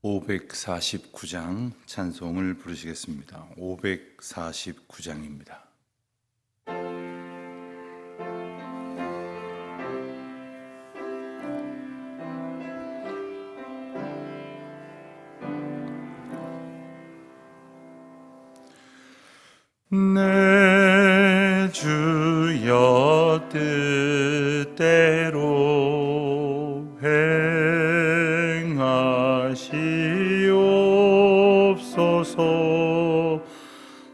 549장 찬송을 부르시겠습니다. 549장입니다. 내 주여 뜻대로 행하시옵소서.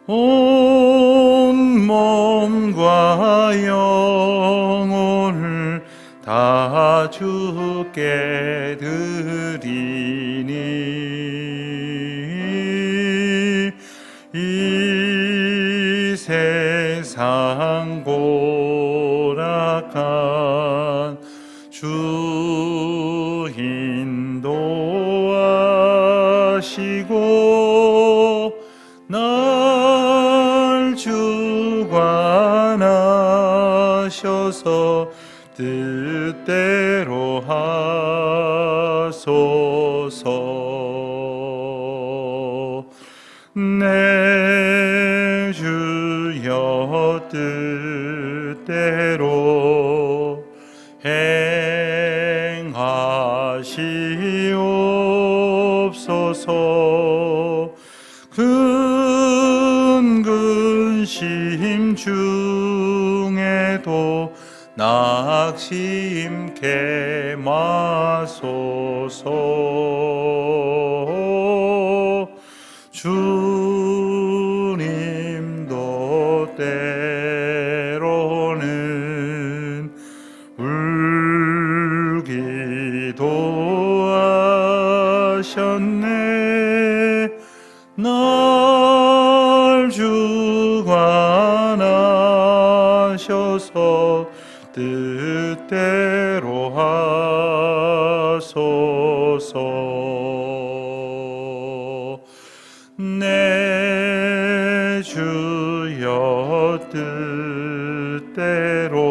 온 몸과 영혼을 다 주께 드리니 이 세상 고락한 주 인도하시고 날 주관하셔서 뜻대로 하소서. 내 주여 뜻대로 행하시옵소서. 근심 중에도 낙심케 마소서. 주님도 때로는 울기도 하셨네. 날 주관하셔서 뜻대로 하소서. 내 주여 뜻대로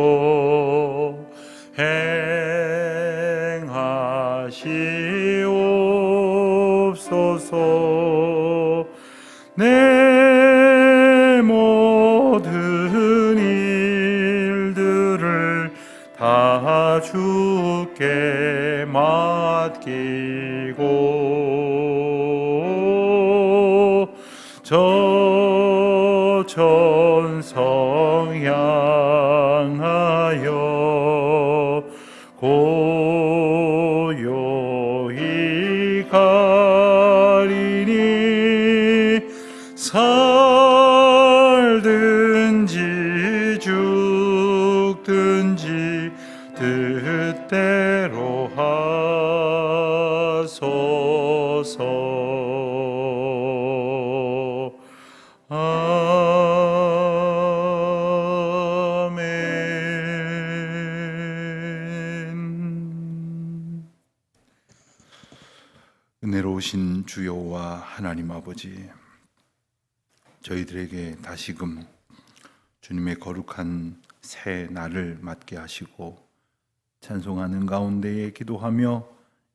행하시옵소서. 내 모든 일들을 다 주께 맡기고 저 천성 향하여 고요히 가리니 살든지 죽든지 뜻대로 하소서. 아멘. 은혜로우신 주여와 하나님 아버지, 저희들에게 다시금 주님의 거룩한 새 날을 맞게 하시고 찬송하는 가운데에 기도하며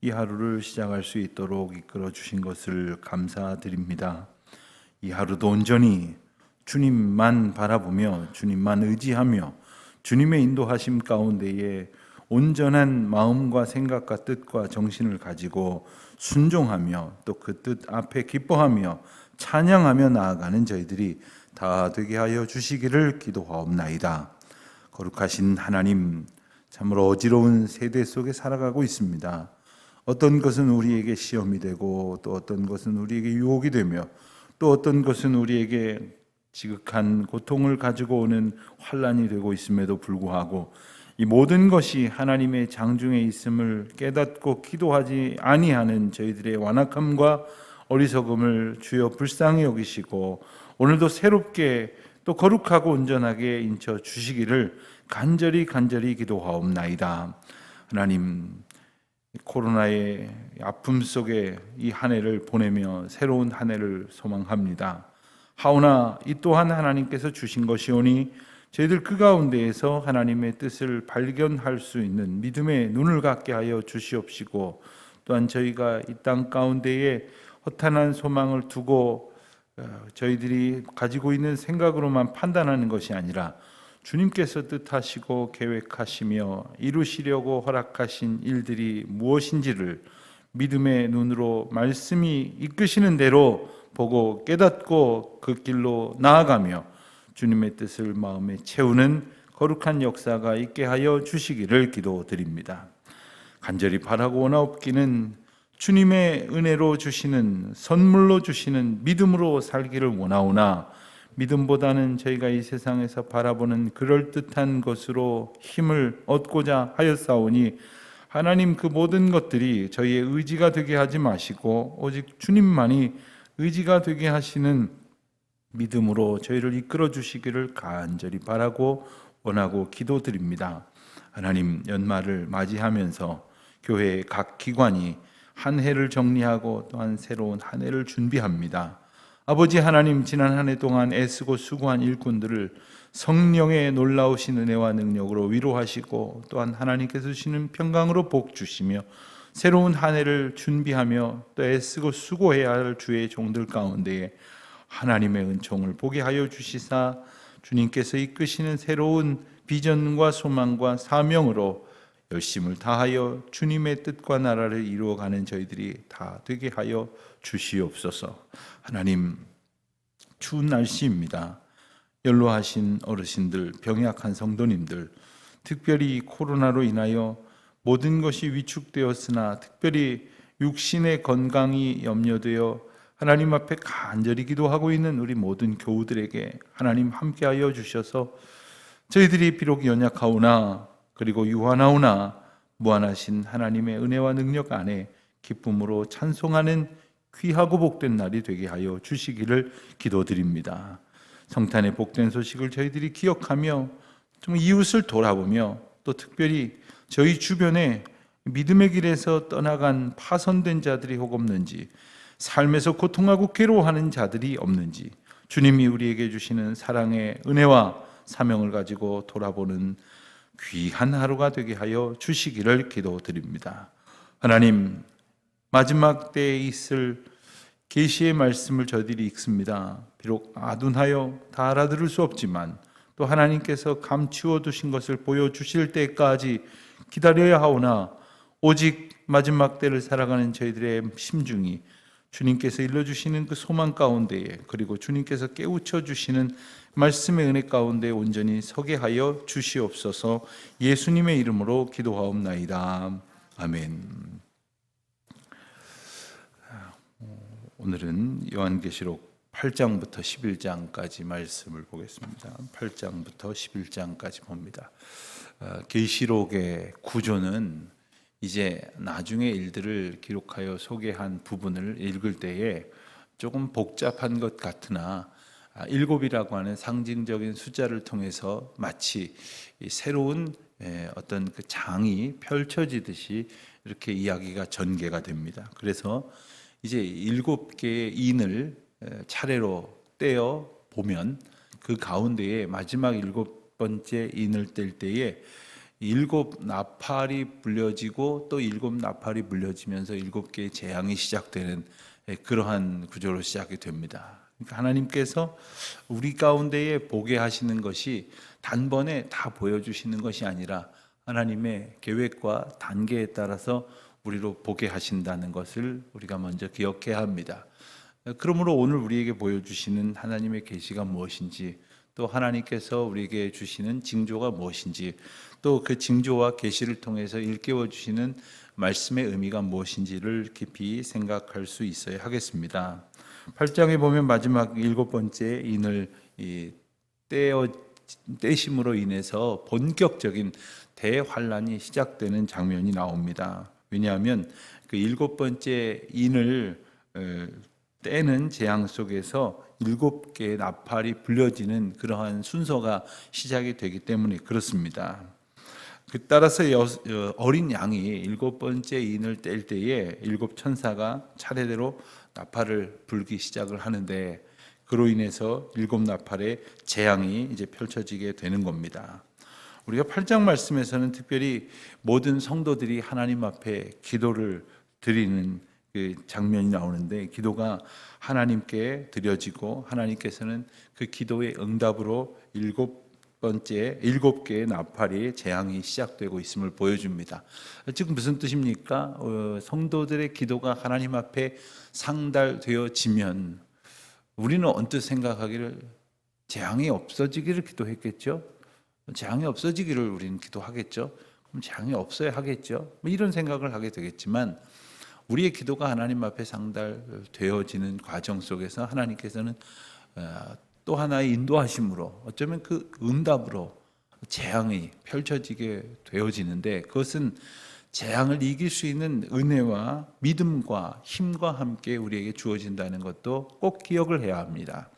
이 하루를 시작할 수 있도록 이끌어 주신 것을 감사드립니다. 이 하루도 온전히 주님만 바라보며 주님만 의지하며 주님의 인도하심 가운데에 온전한 마음과 생각과 뜻과 정신을 가지고 순종하며 또 그 뜻 앞에 기뻐하며 찬양하며 나아가는 저희들이 다 되게 하여 주시기를 기도하옵나이다. 거룩하신 하나님, 참으로 어지러운 세대 속에 살아가고 있습니다. 어떤 것은 우리에게 시험이 되고 또 어떤 것은 우리에게 유혹이 되며 또 어떤 것은 우리에게 지극한 고통을 가지고 오는 환난이 되고 있음에도 불구하고 이 모든 것이 하나님의 장중에 있음을 깨닫고 기도하지 아니하는 저희들의 완악함과 어리석음을 주여 불쌍히 여기시고 오늘도 새롭게 또 거룩하고 온전하게 인쳐 주시기를 간절히 기도하옵나이다. 하나님, 코로나의 아픔 속에 이 한 해를 보내며 새로운 한 해를 소망합니다. 하오나 이 또한 하나님께서 주신 것이오니 저희들 그 가운데에서 하나님의 뜻을 발견할 수 있는 믿음의 눈을 갖게 하여 주시옵시고 또한 저희가 이 땅 가운데에 허탄한 소망을 두고 저희들이 가지고 있는 생각으로만 판단하는 것이 아니라 주님께서 뜻하시고 계획하시며 이루시려고 허락하신 일들이 무엇인지를 믿음의 눈으로 말씀이 이끄시는 대로 보고 깨닫고 그 길로 나아가며 주님의 뜻을 마음에 채우는 거룩한 역사가 있게 하여 주시기를 기도드립니다. 간절히 바라고 원하옵기는 주님의 은혜로 주시는, 선물로 주시는 믿음으로 살기를 원하오나 믿음보다는 저희가 이 세상에서 바라보는 그럴듯한 것으로 힘을 얻고자 하였사오니 하나님, 그 모든 것들이 저희의 의지가 되게 하지 마시고 오직 주님만이 의지가 되게 하시는 믿음으로 저희를 이끌어 주시기를 간절히 바라고 원하고 기도드립니다. 하나님, 연말을 맞이하면서 교회의 각 기관이 한 해를 정리하고 또한 새로운 한 해를 준비합니다. 아버지 하나님, 지난 한 해 동안 애쓰고 수고한 일꾼들을 성령의 놀라우신 은혜와 능력으로 위로하시고 또한 하나님께서 주시는 평강으로 복 주시며 새로운 한 해를 준비하며 또 애쓰고 수고해야 할 주의 종들 가운데에 하나님의 은총을 보게 하여 주시사 주님께서 이끄시는 새로운 비전과 소망과 사명으로 열심을 다하여 주님의 뜻과 나라를 이루어가는 저희들이 다 되게 하여 주시옵소서. 하나님, 추운 날씨입니다. 연로하신 어르신들, 병약한 성도님들, 특별히 코로나로 인하여 모든 것이 위축되었으나 특별히 육신의 건강이 염려되어 하나님 앞에 간절히 기도하고 있는 우리 모든 교우들에게 하나님 함께하여 주셔서 저희들이 비록 연약하오나 그리고 유한하오나 무한하신 하나님의 은혜와 능력 안에 기쁨으로 찬송하는 귀하고 복된 날이 되게 하여 주시기를 기도드립니다. 성탄의 복된 소식을 저희들이 기억하며 좀 이웃을 돌아보며 또 특별히 저희 주변에 믿음의 길에서 떠나간 파선된 자들이 혹 없는지, 삶에서 고통하고 괴로워하는 자들이 없는지 주님이 우리에게 주시는 사랑의 은혜와 사명을 가지고 돌아보는 귀한 하루가 되게 하여 주시기를 기도드립니다. 하나님, 마지막 때에 있을 계시의 말씀을 저희들이 읽습니다. 비록 아둔하여 다 알아들을 수 없지만 또 하나님께서 감추어 두신 것을 보여주실 때까지 기다려야 하오나 오직 마지막 때를 살아가는 저희들의 심중이 주님께서 일러주시는 그 소망 가운데에 그리고 주님께서 깨우쳐 주시는 말씀의 은혜 가운데 온전히 서게 하여 주시옵소서. 예수님의 이름으로 기도하옵나이다. 아멘. 오늘은 요한계시록 8장부터 11장까지 말씀을 보겠습니다. 8장부터 11장까지 봅니다. 계시록의 구조는 이제 나중의 일들을 기록하여 소개한 부분을 읽을 때에 조금 복잡한 것 같으나 7이라고 하는 상징적인 숫자를 통해서 마치 새로운 어떤 그 장이 펼쳐지듯이 이렇게 이야기가 전개가 됩니다. 그래서 이제 7개의 인을 차례로 떼어 보면 그 가운데에 마지막 7번째 인을 뗄 때에 7 나팔이 불려지고 또 7 나팔이 불려지면서 7개의 재앙이 시작되는 그러한 구조로 시작이 됩니다. 그러니까 하나님께서 우리 가운데에 보게 하시는 것이 단번에 다 보여주시는 것이 아니라 하나님의 계획과 단계에 따라서 우리로 보게 하신다는 것을 우리가 먼저 기억해야 합니다. 그러므로 오늘 우리에게 보여주시는 하나님의 계시가 무엇인지, 또 하나님께서 우리에게 주시는 징조가 무엇인지, 또 그 징조와 계시를 통해서 일깨워 주시는 말씀의 의미가 무엇인지를 깊이 생각할 수 있어야 하겠습니다. 8장에 보면 마지막 7번째 인을 떼심으로 인해서 본격적인 대환란이 시작되는 장면이 나옵니다. 왜냐하면 그 7번째 인을 떼는 재앙 속에서 7개의 나팔이 불려지는 그러한 순서가 시작이 되기 때문에 그렇습니다. 따라서 어린 양이 7번째 인을 뗄 때에 7 천사가 차례대로 나팔을 불기 시작을 하는데 그로 인해서 7 나팔의 재앙이 이제 펼쳐지게 되는 겁니다. 우리가 8장 말씀에서는 특별히 모든 성도들이 하나님 앞에 기도를 드리는 그 장면이 나오는데, 기도가 하나님께 드려지고 하나님께서는 그 기도의 응답으로 일곱 개의 나팔이 재앙이 시작되고 있음을 보여줍니다. 즉 무슨 뜻입니까? 성도들의 기도가 하나님 앞에 상달되어지면 우리는 언뜻 생각하기를 재앙이 없어지기를 기도했겠죠. 재앙이 없어지기를 우리는 기도하겠죠. 그럼 재앙이 없어야 하겠죠. 이런 생각을 하게 되겠지만, 우리의 기도가 하나님 앞에 상달되어지는 과정 속에서 하나님께서는 또 하나의 인도하심으로, 어쩌면 그 응답으로 재앙이 펼쳐지게 되어지는데, 그것은 재앙을 이길 수 있는 은혜와 믿음과 힘과 함께 우리에게 주어진다는 것도 꼭 기억을 해야 합니다.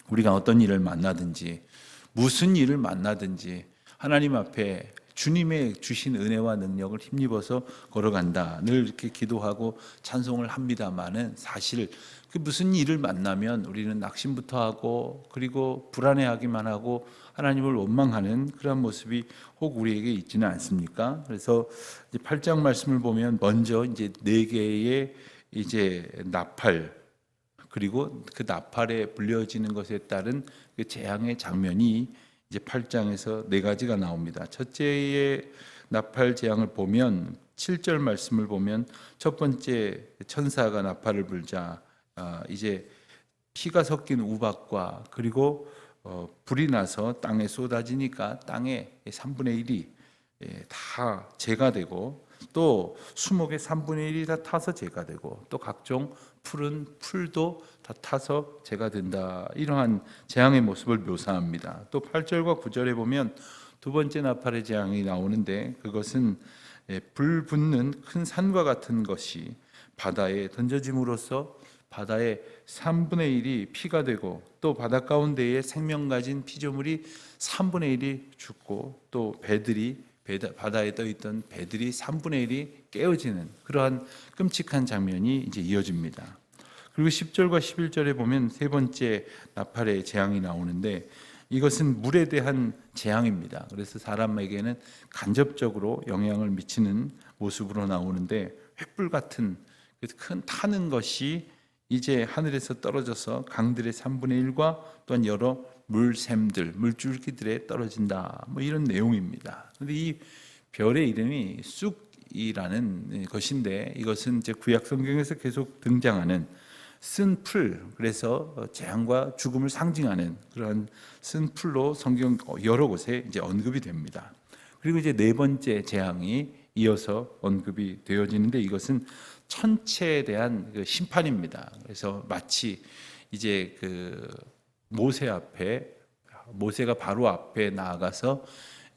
우리가 어떤 일을 만나든지 무슨 일을 만나든지 하나님 앞에 주님의 주신 은혜와 능력을 힘입어서 걸어간다, 늘 이렇게 기도하고 찬송을 합니다마는, 사실 그 무슨 일을 만나면 우리는 낙심부터 하고, 그리고 불안해하기만 하고 하나님을 원망하는 그런 모습이 혹 우리에게 있지는 않습니까? 그래서 이제 8장 말씀을 보면 먼저 이제 4개의 이제 나팔, 그리고 그 나팔에 불려지는 것에 따른 그 재앙의 장면이 이제 8장에서 4가지가 나옵니다. 첫째의 나팔 재앙을 보면 7절 말씀을 보면, 첫 번째 천사가 나팔을 불자 이제 피가 섞인 우박과 그리고 불이 나서 땅에 쏟아지니까 땅의 3분의 1이 다 재가 되고, 또 수목의 3분의 1이 다 타서 재가 되고, 또 각종 푸른 풀도 다 타서 재가 된다, 이러한 재앙의 모습을 묘사합니다. 또 8절과 9절에 보면 두 번째 나팔의 재앙이 나오는데, 그것은 불 붙는 큰 산과 같은 것이 바다에 던져짐으로써 바다의 3분의 1이 피가 되고, 또 바다 가운데에 생명 가진 피조물이 3분의 1이 죽고, 또 바다에 떠 있던 배들이 3분의 1이 깨어지는 그러한 끔찍한 장면이 이제 이어집니다. 그리고 10절과 11절에 보면 세 번째 나팔의 재앙이 나오는데, 이것은 물에 대한 재앙입니다. 그래서 사람에게는 간접적으로 영향을 미치는 모습으로 나오는데, 횃불 같은 큰 타는 것이 이제 하늘에서 떨어져서 강들의 3분의 1과 또한 여러 물샘들, 물줄기들에 떨어진다, 이런 내용입니다. 그런데 이 별의 이름이 쑥이라는 것인데, 이것은 이제 구약 성경에서 계속 등장하는 쓴 풀, 그래서 재앙과 죽음을 상징하는 그런 쓴 풀로 성경 여러 곳에 이제 언급이 됩니다. 그리고 이제 네 번째 재앙이 이어서 언급이 되어지는데, 이것은 천체에 대한 그 심판입니다. 그래서 마치 이제 그 모세가 바로 앞에 나아가서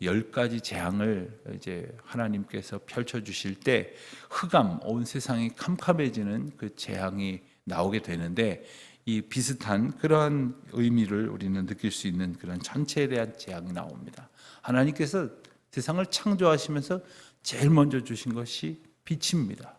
10가지 재앙을 이제 하나님께서 펼쳐 주실 때 흑암, 온 세상이 캄캄해지는 그 재앙이 나오게 되는데, 이 비슷한 그러한 의미를 우리는 느낄 수 있는 그런 천체에 대한 재앙이 나옵니다. 하나님께서 세상을 창조하시면서 제일 먼저 주신 것이 빛입니다.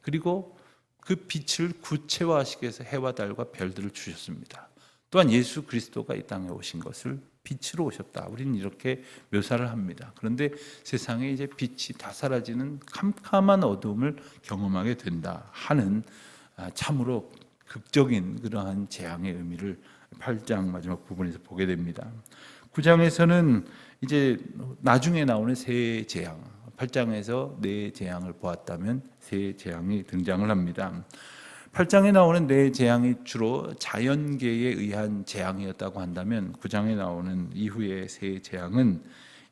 그리고 그 빛을 구체화하시기 위해서 해와 달과 별들을 주셨습니다. 또한 예수 그리스도가 이 땅에 오신 것을 빛으로 오셨다, 우리는 이렇게 묘사를 합니다. 그런데 세상에 이제 빛이 다 사라지는 캄캄한 어둠을 경험하게 된다 하는 참으로 극적인 그러한 재앙의 의미를 8장 마지막 부분에서 보게 됩니다. 9장에서는 이제 나중에 나오는 새 재앙, 8장에서 네 재앙을 보았다면 새 재앙이 등장을 합니다. 8장에 나오는 네 재앙이 주로 자연계에 의한 재앙이었다고 한다면, 9장에 나오는 이후의 새 재앙은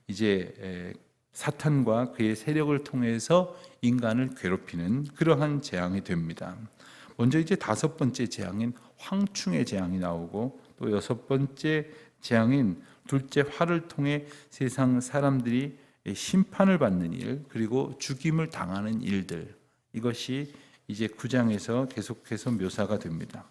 이제 사탄과 그의 세력을 통해서 인간을 괴롭히는 그러한 재앙이 됩니다. 먼저 이제 5번째 재앙인 황충의 재앙이 나오고, 또 6번째 재앙인 둘째 활을 통해 세상 사람들이 심판을 받는 일, 그리고 죽임을 당하는 일들, 이것이 이제 9장에서 계속해서 묘사가 됩니다.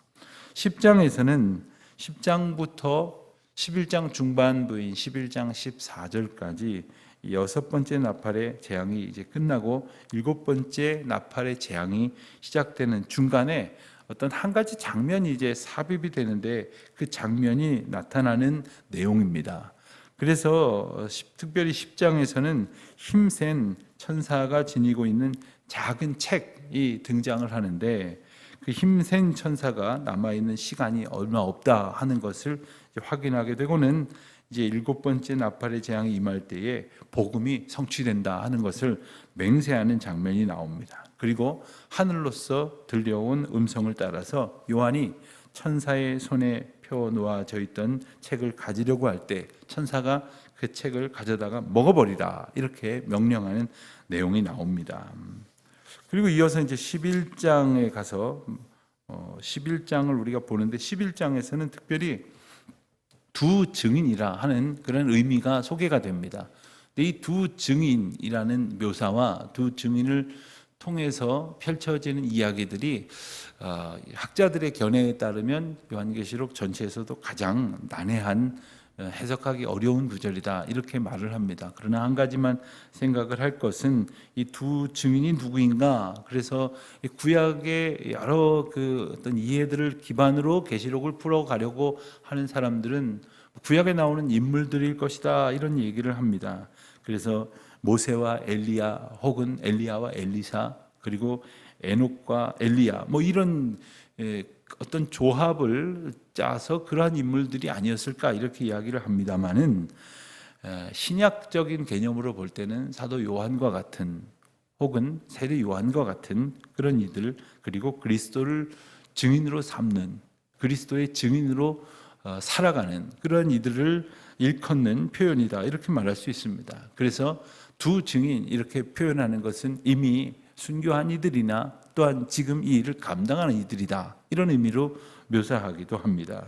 10장에서는 10장부터 11장 중반부인 11장 14절까지 6번째 나팔의 재앙이 이제 끝나고 7번째 나팔의 재앙이 시작되는 중간에 어떤 한 가지 장면이 이제 삽입이 되는데, 그 장면이 나타나는 내용입니다. 그래서 특별히 10장에서는 힘센 천사가 지니고 있는 작은 책, 이 등장을 하는데 그 힘센 천사가 남아있는 시간이 얼마 없다 하는 것을 확인하게 되고는 이제 7번째 나팔의 재앙이 임할 때에 복음이 성취된다 하는 것을 맹세하는 장면이 나옵니다. 그리고 하늘로서 들려온 음성을 따라서 요한이 천사의 손에 펴 놓아져 있던 책을 가지려고 할 때 천사가 그 책을 가져다가 먹어버리라 이렇게 명령하는 내용이 나옵니다. 그리고 이어서 이제 11장에 가서 11장을 우리가 보는데 11장에서는 특별히 두 증인이라 하는 그런 의미가 소개가 됩니다. 이 두 증인이라는 묘사와 두 증인을 통해서 펼쳐지는 이야기들이 학자들의 견해에 따르면 요한계시록 전체에서도 가장 난해한 해석하기 어려운 구절이다 이렇게 말을 합니다. 그러나 한 가지만 생각을 할 것은 이 두 증인이 누구인가? 그래서 구약의 여러 그 어떤 이해들을 기반으로 계시록을 풀어가려고 하는 사람들은 구약에 나오는 인물들일 것이다 이런 얘기를 합니다. 그래서 모세와 엘리야 혹은 엘리야와 엘리사 그리고 에녹과 엘리야 뭐 이런 어떤 조합을 짜서 그러한 인물들이 아니었을까 이렇게 이야기를 합니다만은 신약적인 개념으로 볼 때는 사도 요한과 같은 혹은 세례 요한과 같은 그런 이들 그리고 그리스도를 증인으로 삼는 그리스도의 증인으로 살아가는 그런 이들을 일컫는 표현이다 이렇게 말할 수 있습니다. 그래서 두 증인 이렇게 표현하는 것은 이미 순교한 이들이나 또한 지금 이 일을 감당하는 이들이다 이런 의미로 묘사하기도 합니다.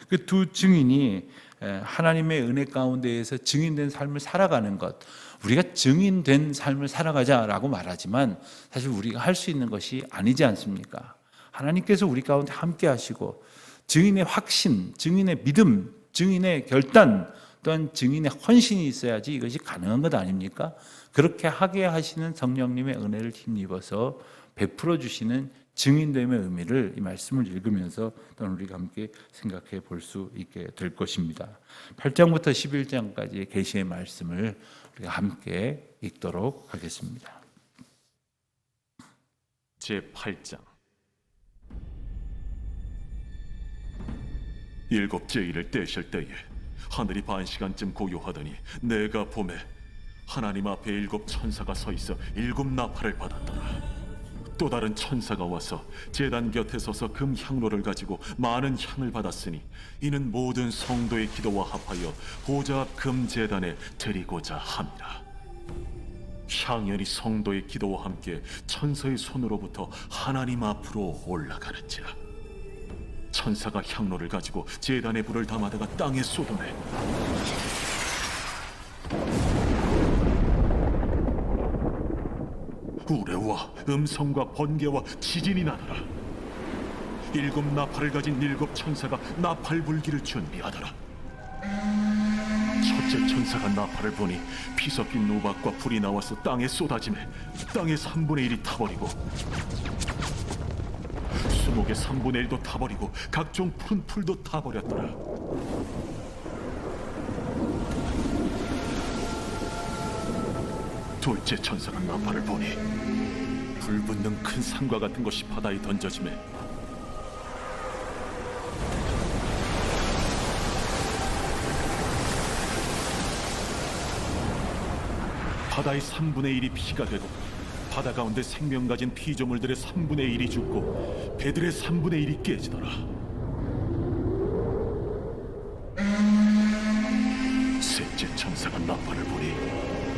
그 두 증인이 하나님의 은혜 가운데에서 증인된 삶을 살아가는 것 우리가 증인된 삶을 살아가자라고 말하지만 사실 우리가 할 수 있는 것이 아니지 않습니까? 하나님께서 우리 가운데 함께 하시고 증인의 확신, 증인의 믿음, 증인의 결단 또한 증인의 헌신이 있어야지 이것이 가능한 것 아닙니까? 그렇게 하게 하시는 성령님의 은혜를 힘입어서 베풀어 주시는 증인됨의 의미를 이 말씀을 읽으면서 또는 우리가 함께 생각해 볼 수 있게 될 것입니다. 8장부터 11장까지의 계시의 말씀을 우리가 함께 읽도록 하겠습니다. 제8장 일곱째 일을 떼실 때에 하늘이 반시간쯤 고요하더니 내가 보매 하나님 앞에 7 천사가 서 있어 7 나팔을 받았더라. 또 다른 천사가 와서 제단 곁에 서서 금 향로를 가지고 많은 향을 받았으니 이는 모든 성도의 기도와 합하여 보좌 앞 금 제단에 드리고자 함이라. 향연이 성도의 기도와 함께 천사의 손으로부터 하나님 앞으로 올라가는지라. 천사가 향로를 가지고 제단에 불을 담아다가 땅에 쏟아내 우레와 음성과 번개와 지진이 나더라. 7 나팔을 가진 7 천사가 나팔 불기를 준비하더라. 첫째 천사가 나팔을 보니 피 섞인 우박과 불이 나와서 땅에 쏟아지매 땅의 3분의 1이 타버리고 수목의 3분의 1도 타버리고 각종 푸른 풀도 타버렸더라. 둘째 천사가 나팔을 보니 불붙는 큰 산과 같은 것이 바다에 던져지매 바다의 3분의 1이 피가 되고 바다 가운데 생명 가진 피조물들의 3분의 1이 죽고 배들의 3분의 1이 깨지더라. 셋째 천사가 나팔을 보니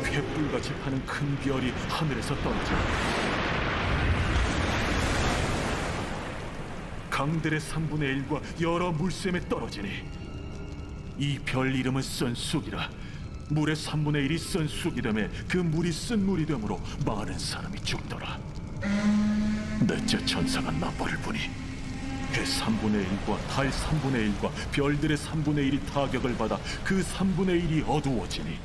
횃불같이 파는 큰 별이 하늘에서 떨어져 강들의 3분의 1과 여러 물샘에 떨어지니 이 별 이름은 쓴 쑥이라. 물의 3분의 1이 쓴 쑥이 되매 그 물이 쓴 물이 되므로 많은 사람이 죽더라. 넷째 천사가 나팔을 부니 해 3분의 1과 달 3분의 1과 별들의 3분의 1이 타격을 받아 그 3분의 1이 어두워지니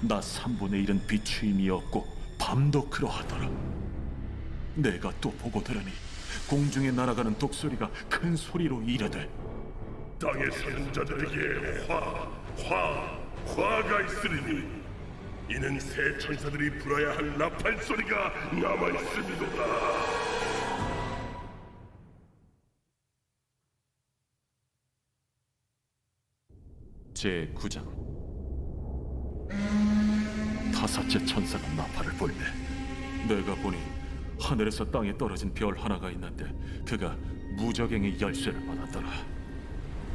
낮 3분의 1은 비추임이 없고 밤도 그러하더라. 내가 또 보고 들으니 공중에 날아가는 독소리가 큰 소리로 이르되 땅의 사는 자들에게 화가 있으리니 이는 새 천사들이 불어야 할 나팔 소리가 남아있음이로다. 제9장. 다섯째 천사가 나팔을 불매 내가 보니 하늘에서 땅에 떨어진 별 하나가 있는데 그가 무저갱의 열쇠를 받았더라.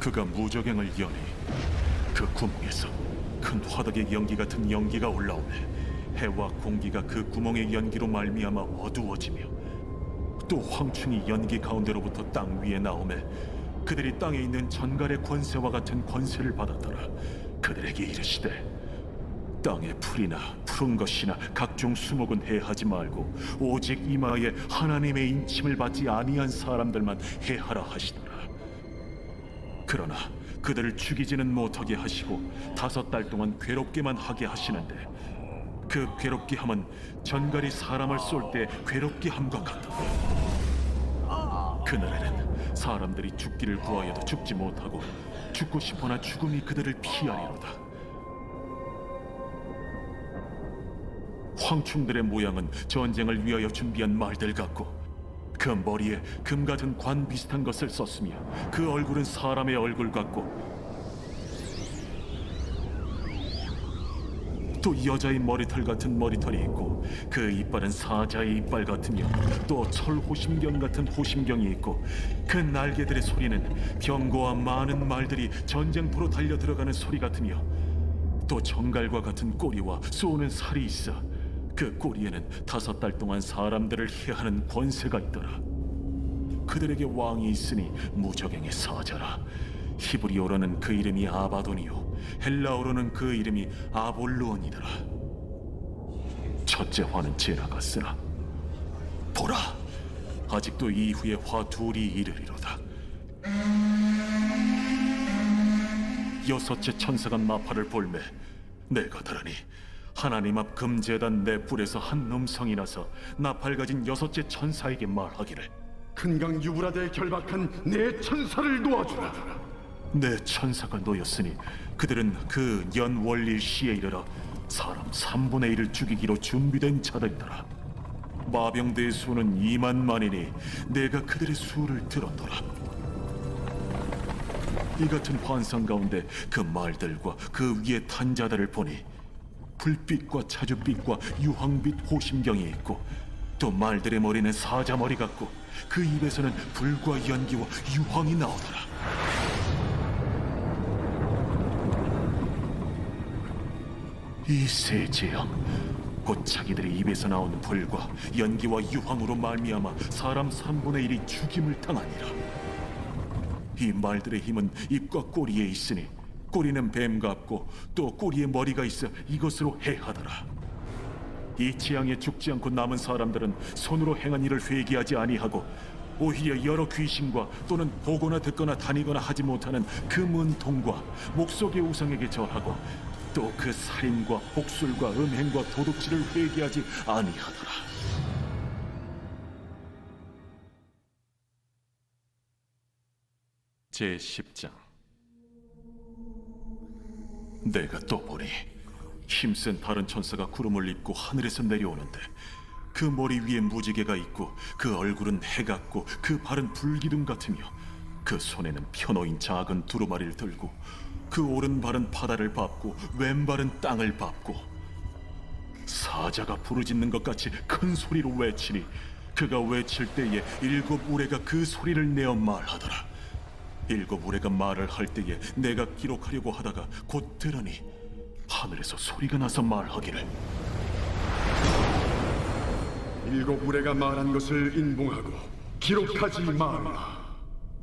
그가 무저갱을 여니 그 구멍에서 큰 화덕의 연기 같은 연기가 올라오매 해와 공기가 그 구멍의 연기로 말미암아 어두워지며 또 황충이 연기 가운데로부터 땅 위에 나오매 그들이 땅에 있는 전갈의 권세와 같은 권세를 받았더라. 그들에게 이르시되 땅의 풀이나 푸른 것이나 각종 수목은 해하지 말고 오직 이마에 하나님의 인침을 받지 아니한 사람들만 해하라 하시더라. 그러나 그들을 죽이지는 못하게 하시고 5달 동안 괴롭게만 하게 하시는데 그 괴롭게 함은 전갈이 사람을 쏠 때 괴롭게 함과 같더라. 그날에는 사람들이 죽기를 구하여도 죽지 못하고 죽고 싶어나 죽음이 그들을 피하리로다. 황충들의 모양은 전쟁을 위하여 준비한 말들 같고 그 머리에 금 같은 관 비슷한 것을 썼으며 그 얼굴은 사람의 얼굴 같고 또 여자의 머리털 같은 머리털이 있고 그 이빨은 사자의 이빨 같으며 또 철호심경 같은 호심경이 있고 그 날개들의 소리는 병거와 많은 말들이 전쟁터로 달려 들어가는 소리 같으며 또 정갈과 같은 꼬리와 쏘는 살이 있어 그 꼬리에는 5달 동안 사람들을 해하는 권세가 있더라. 그들에게 왕이 있으니 무저갱의 사자라. 히브리어로는 그 이름이 아바돈이요 헬라어로는 그 이름이 아볼루온이더라. 첫째 화는 지나갔으나 보라, 아직도 이후에 화 둘이 이르리로다. 여섯째 천사가 나팔을 불매 내가 들으니 하나님 앞 금제단 내 뿔에서 한 음성이 나서 나팔 가진 여섯째 천사에게 말하기를 큰 강 유브라데에 결박한 내 천사를 놓아주라. 내 천사가 놓였으니 그들은 그 연월일 시에 이르러 사람 3분의 1을 죽이기로 준비된 자들이더라. 마병대의 수는 2만만이니 내가 그들의 수를 들었더라. 이 같은 환상 가운데 그 말들과 그 위에 탄 자들을 보니 불빛과 자줏빛과 유황빛 호심경이 있고 또 말들의 머리는 사자 머리 같고 그 입에서는 불과 연기와 유황이 나오더라. 이 세 재앙 곧 자기들의 입에서 나오는 불과 연기와 유황으로 말미암아 사람 3분의 1이 죽임을 당하니라. 이 말들의 힘은 입과 꼬리에 있으니 꼬리는 뱀 같고 또 꼬리에 머리가 있어 이것으로 해하더라. 이 재앙에 죽지 않고 남은 사람들은 손으로 행한 일을 회개하지 아니하고 오히려 여러 귀신과 또는 보거나 듣거나 다니거나 하지 못하는 그 문통과 목석의 우상에게 절하고 또 그 살인과 복술과 음행과 도둑질을 회개하지 아니하더라. 제10장. 내가 또 보니 힘센 다른 천사가 구름을 입고 하늘에서 내려오는데 그 머리 위에 무지개가 있고 그 얼굴은 해 같고 그 발은 불기둥 같으며 그 손에는 펴놓인 작은 두루마리를 들고 그 오른발은 바다를 밟고 왼발은 땅을 밟고 사자가 부르짖는 것 같이 큰 소리로 외치니 그가 외칠 때에 7 우레가 그 소리를 내어 말하더라. 7 우레가 말을 할 때에 내가 기록하려고 하다가 곧 들으니 하늘에서 소리가 나서 말하기를 7 우레가 말한 것을 인봉하고 기록하지 말라.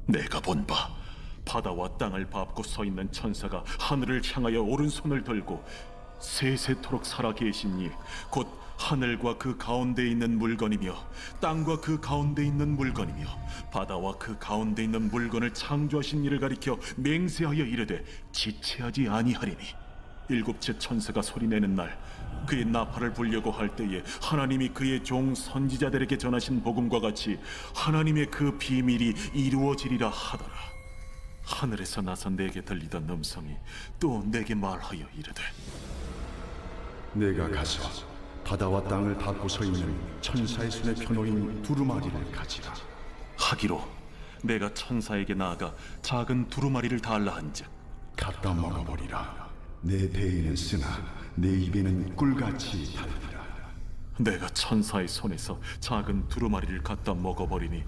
내가 본 바 바다와 땅을 밟고 서 있는 천사가 하늘을 향하여 오른손을 들고 세세토록 살아 계시니 곧 하늘과 그 가운데 있는 물건이며 땅과 그 가운데 있는 물건이며 바다와 그 가운데 있는 물건을 창조하신 이를 가리켜 맹세하여 이르되 지체하지 아니하리니 7째 천사가 소리내는 날 그의 나팔을 불려고 할 때에 하나님이 그의 종 선지자들에게 전하신 복음과 같이 하나님의 그 비밀이 이루어지리라 하더라. 하늘에서 나서 내게 들리던 음성이 또 내게 말하여 이르되 내가 가서 바다와 땅을 닫고 서 있는 천사의 손에 펴놓인 두루마리를 가지라. 하기로 내가 천사에게 나아가 작은 두루마리를 달라 한즉 갖다 먹어버리라. 내 배에는 쓰나 내 입에는 꿀같이 달리라. 내가 천사의 손에서 작은 두루마리를 갖다 먹어버리니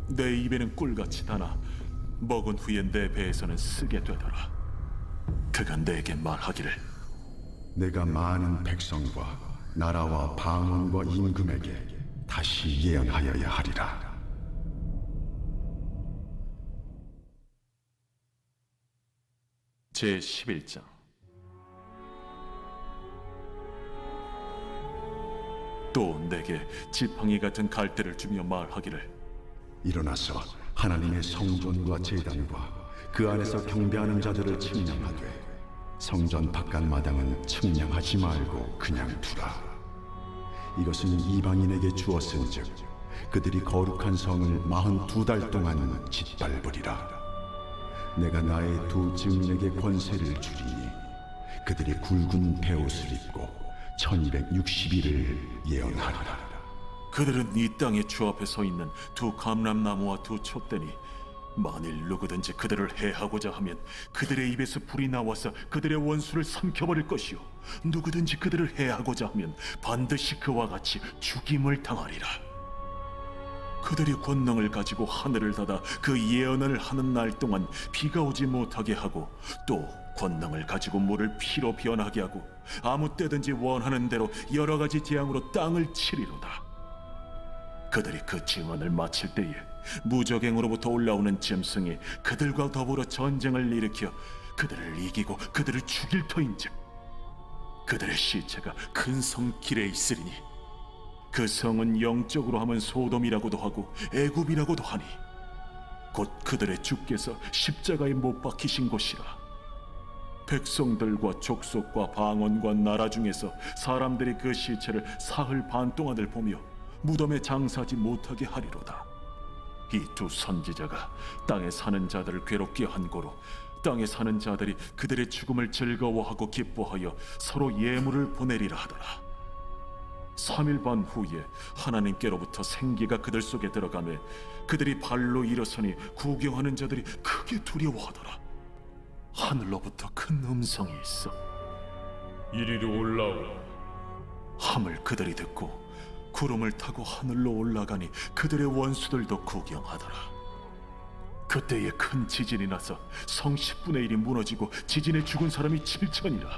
내 입에는 꿀같이 다나 먹은 후에 내 배에서는 쓰게 되더라. 그가 내게 말하기를 내가 많은 백성과 나라와 방언과 임금에게 다시 예언하여야 하리라. 제 11장. 또 내게 지팡이 같은 갈대를 주며 말하기를 일어나서 하나님의 성전과 제단과 그 안에서 경배하는 자들을 측량하되 성전 바깥 마당은 측량하지 말고 그냥 두라. 이것은 이방인에게 주었은즉 그들이 거룩한 성을 42달 동안 짓밟으리라. 내가 나의 두 증인에게 권세를 주리니 그들이 굵은 베옷을 입고 1260일을 예언하리라. 그들은 이 땅의 주 앞에 서 있는 두 감람나무와 두 촛대니 만일 누구든지 그들을 해하고자 하면 그들의 입에서 불이 나와서 그들의 원수를 삼켜버릴 것이요 누구든지 그들을 해하고자 하면 반드시 그와 같이 죽임을 당하리라. 그들이 권능을 가지고 하늘을 닫아 그 예언을 하는 날 동안 비가 오지 못하게 하고 또 권능을 가지고 물을 피로 변하게 하고 아무 때든지 원하는 대로 여러 가지 재앙으로 땅을 치리로다. 그들이 그 증언을 마칠 때에 무적행으로부터 올라오는 짐승이 그들과 더불어 전쟁을 일으켜 그들을 이기고 그들을 죽일 터인즉 그들의 시체가 큰 성 길에 있으리니 그 성은 영적으로 하면 소돔이라고도 하고 애굽이라고도 하니 곧 그들의 주께서 십자가에 못 박히신 곳이라. 백성들과 족속과 방언과 나라 중에서 사람들이 그 시체를 사흘 반 동안을 보며 무덤에 장사하지 못하게 하리로다. 이 두 선지자가 땅에 사는 자들을 괴롭게 한 고로 땅에 사는 자들이 그들의 죽음을 즐거워하고 기뻐하여 서로 예물을 보내리라 하더라. 3일 반 후에 하나님께로부터 생기가 그들 속에 들어가매 그들이 발로 일어서니 구경하는 자들이 크게 두려워하더라. 하늘로부터 큰 음성이 있어 이리로 올라오라. 함을 그들이 듣고 구름을 타고 하늘로 올라가니 그들의 원수들도 구경하더라. 그때에 큰 지진이 나서 성 10분의 1이 무너지고 지진에 죽은 사람이 7천이라.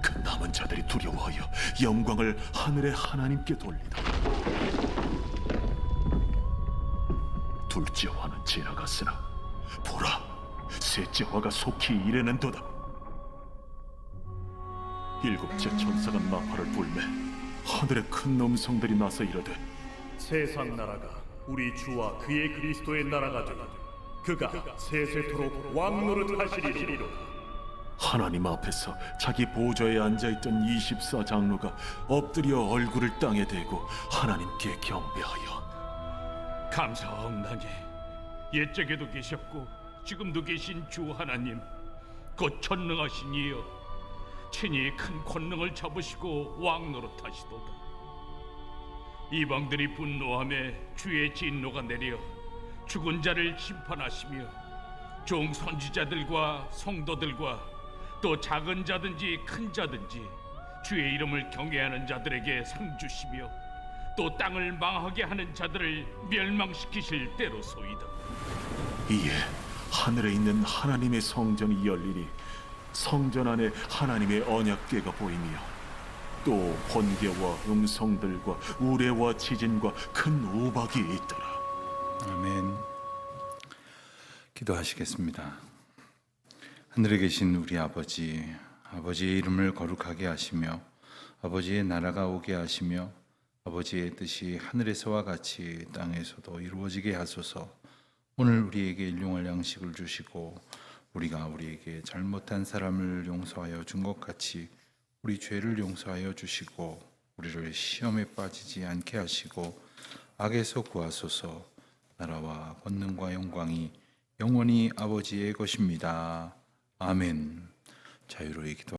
그 남은 자들이 두려워하여 영광을 하늘의 하나님께 돌리더라. 둘째 화는 지나갔으나 보라, 셋째 화가 속히 이르는도다. 일곱째 천사가 나팔을 불매 하늘에 큰 음성들이 나서 이르되 세상 나라가 우리 주와 그의 그리스도의 나라가 되니 그가 세세토록 왕노릇하시리로다. 하나님 앞에서 자기 보좌에 앉아있던 24장로가 엎드려 얼굴을 땅에 대고 하나님께 경배하여 감사하옵나니 옛적에도 계셨고 지금도 계신 주 하나님 곧 전능하신 이여 친히 큰 권능을 잡으시고 왕노릇하시도다. 이방들이 분노하며 주의 진노가 내려 죽은 자를 심판하시며 종 선지자들과 성도들과 또 작은 자든지 큰 자든지 주의 이름을 경외하는 자들에게 상 주시며 또 땅을 망하게 하는 자들을 멸망시키실 때로소이다. 이에 하늘에 있는 하나님의 성전이 열리니 성전 안에 하나님의 언약궤가 보이며 또 번개와 음성들과 우레와 지진과 큰 우박이 있더라. 아멘. 기도하시겠습니다. 하늘에 계신 우리 아버지, 아버지의 이름을 거룩하게 하시며 아버지의 나라가 오게 하시며 아버지의 뜻이 하늘에서와 같이 땅에서도 이루어지게 하소서. 오늘 우리에게 일용할 양식을 주시고 우리가 우리에게 잘못한 사람을 용서하여 준 것 같이 우리 죄를 용서하여 주시고 우리를 시험에 빠지지 않게 하시고 악에서 구하소서. 나라와 권능과 영광이 영원히 아버지의 것입니다. 아멘. 자유로이 기도